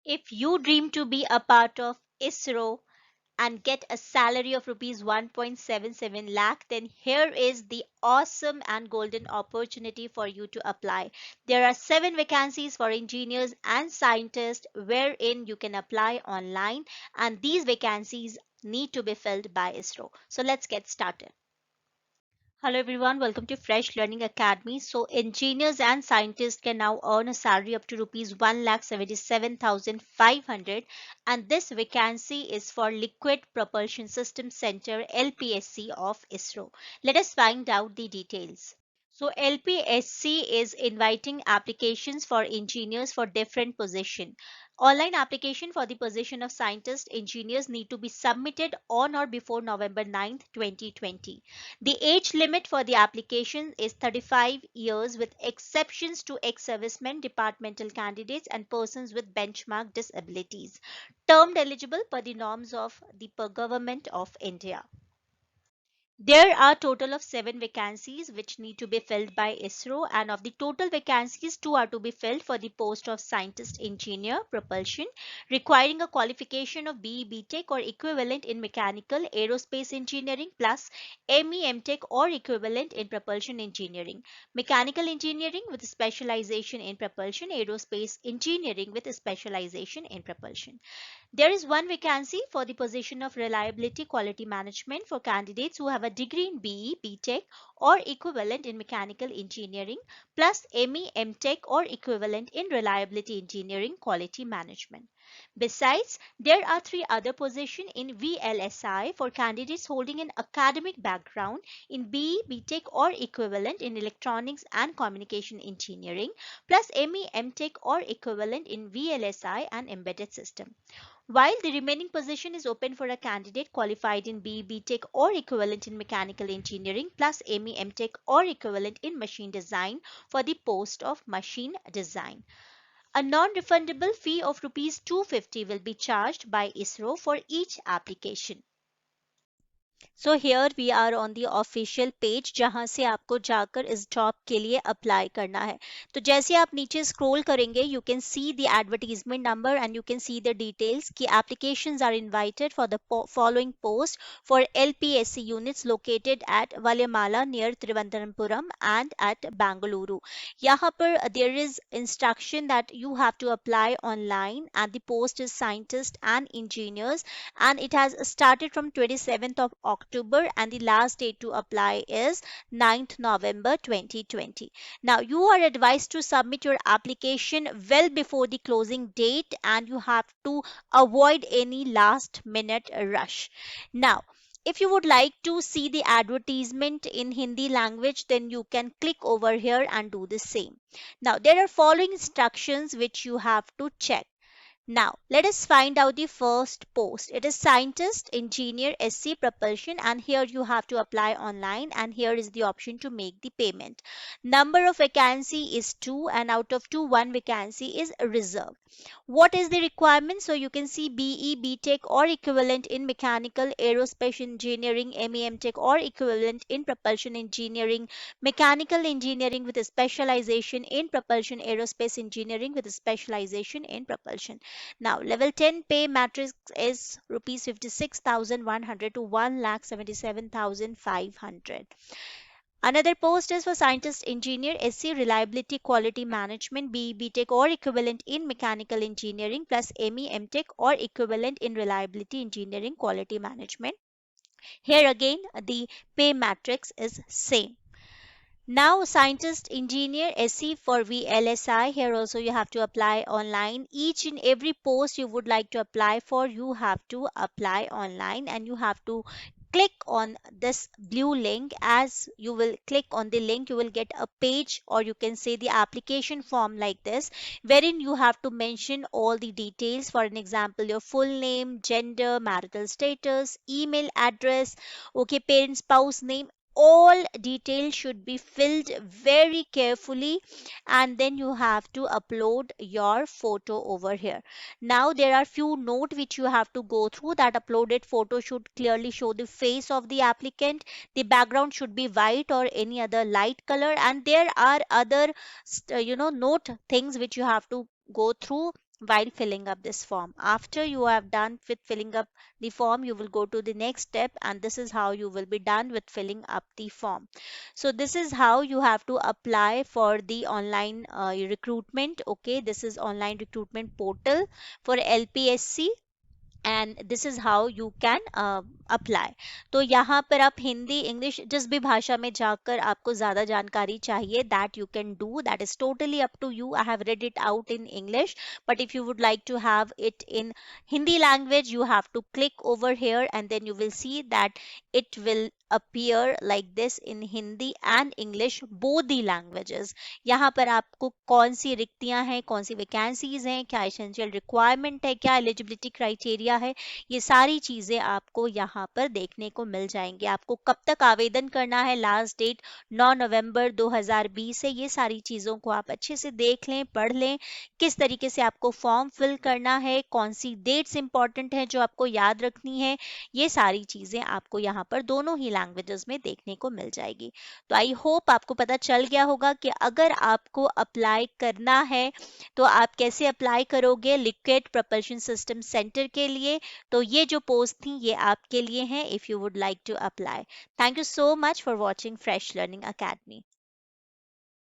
If you dream to be a part of ISRO and get a salary of rupees 1.77 lakh, then here is the awesome and golden opportunity for you to apply. There are 7 vacancies for engineers and scientists wherein you can apply online, and these vacancies need to be filled by ISRO. So let's get started. Hello everyone, welcome to Fresh Learning Academy. So engineers and scientists can now earn a salary up to rupees 1,77,500, and this vacancy is for Liquid Propulsion System Center LPSC of ISRO. Let us find out the details. So LPSC is inviting applications for engineers for different position. Online application for the position of scientist engineers need to be submitted on or before November 9th, 2020. The age limit for the application is 35 years with exceptions to ex-servicemen, departmental candidates and persons with benchmark disabilities, termed eligible per the norms of the Government of India. There are total of 7 vacancies which need to be filled by ISRO, and of the total vacancies, 2 are to be filled for the post of scientist engineer propulsion requiring a qualification of BE BTech or equivalent in mechanical aerospace engineering plus ME MTech or equivalent in propulsion engineering, mechanical engineering with specialization in propulsion, aerospace engineering with specialization in propulsion. There is 1 vacancy for the position of reliability quality management for candidates who have a degree in BE, BTech or equivalent in mechanical engineering plus ME, MTech or equivalent in reliability engineering quality management. Besides, there are 3 other positions in VLSI for candidates holding an academic background in BE, BTech or equivalent in electronics and communication engineering plus ME, MTech or equivalent in VLSI and embedded system. While the remaining position is open for a candidate qualified in BE BTech or equivalent in mechanical engineering plus ME MTech or equivalent in machine design for the post of machine design. A non-refundable fee of rupees 250 will be charged by ISRO for each application. So here we are on the official page जहां से आपको जाकर इस job के लिए apply करना है. तो जैसे आप नीचे स्क्रॉल करेंगे you can see the advertisement number and you can see the details कि applications are invited for the following post for LPSC units located at Valimala near Trivandrum and at Bangalore. यहाँ पर there is instruction that you have to apply online and the post is scientist and engineers, and it has started from 27th of October and the last date to apply is 9th November 2020. Now you are advised to submit your application well before the closing date and you have to avoid any last minute rush. Now if you would like to see the advertisement in Hindi language, then you can click over here and do the same. Now there are following instructions which you have to check. Now, let us find out the first post. It is Scientist, Engineer, SC Propulsion, and here you have to apply online, and here is the option to make the payment. Number of vacancy is 2, and out of 2, 1 vacancy is reserved. What is the requirement? So you can see BE, BTech or equivalent in mechanical, aerospace engineering, MEM tech or equivalent in propulsion engineering, mechanical engineering with a specialization in propulsion, aerospace engineering with a specialization in propulsion. Now, level 10 pay matrix is rupees 56,100 to 1,77,500. Another post is for scientist engineer SC reliability quality management BE BTech or equivalent in mechanical engineering plus ME MTech or equivalent in reliability engineering quality management. Here again the pay matrix is same. Now, scientist, engineer, SC for VLSI. Here also you have to apply online. Each and every post you would like to apply for, you have to apply online and you have to click on this blue link. As you will click on the link, you will get a page or you can say the application form like this, wherein you have to mention all the details. For an example, your full name, gender, marital status, email address, okay, parent, spouse name, all details should be filled very carefully, and then you have to upload your photo over here. Now there are few note which you have to go through. That uploaded photo should clearly show the face of the applicant, the background should be white or any other light color, and there are other note things which you have to go through. while filling up this form. After you have done with filling up the form, you will go to the next step, and this is how you will be done with filling up the form. So this is how you have to apply for the online recruitment. Okay, this is online recruitment portal for LPSC, and this is how you can apply. तो यहाँ पर आप Hindi English जिस भी भाषा में जाकर आपको ज़्यादा जानकारी चाहिए, that you can do, that is totally up to you. I have read it out in English, but if you would like to have it in Hindi language, you have to click over here, and then you will see that it will appear like this in Hindi and English, both the languages. यहाँ पर आपको कौन सी रिक्तियां हैं, कौन सी vacancies हैं, क्या essential requirement है, क्या एलिजिबिलिटी क्राइटेरिया है, ये सारी चीज़ें आपको यहाँ पर देखने को मिल जाएंगी. आपको कब तक आवेदन करना है, लास्ट डेट 9 नवंबर 2020 है. ये सारी चीज़ों को आप अच्छे से देख लें, पढ़ लें, किस तरीके से आपको फॉर्म फिल करना है, कौन सी डेट्स इंपॉर्टेंट है जो आपको याद रखनी है, ये सारी चीज़ें आपको यहाँ पर दोनों ही लैंग्वेजेस में देखने को मिल जाएगी. तो आई होप आपको पता चल गया होगा कि अगर आपको अप्लाई करना है तो आप कैसे अप्लाई करोगे लिक्विड प्रपल्शन सिस्टम सेंटर के लिए. तो ये जो पोस्ट थी ये आपके लिए हैं, if you would like to apply. Thank you so much for watching Fresh Learning academy.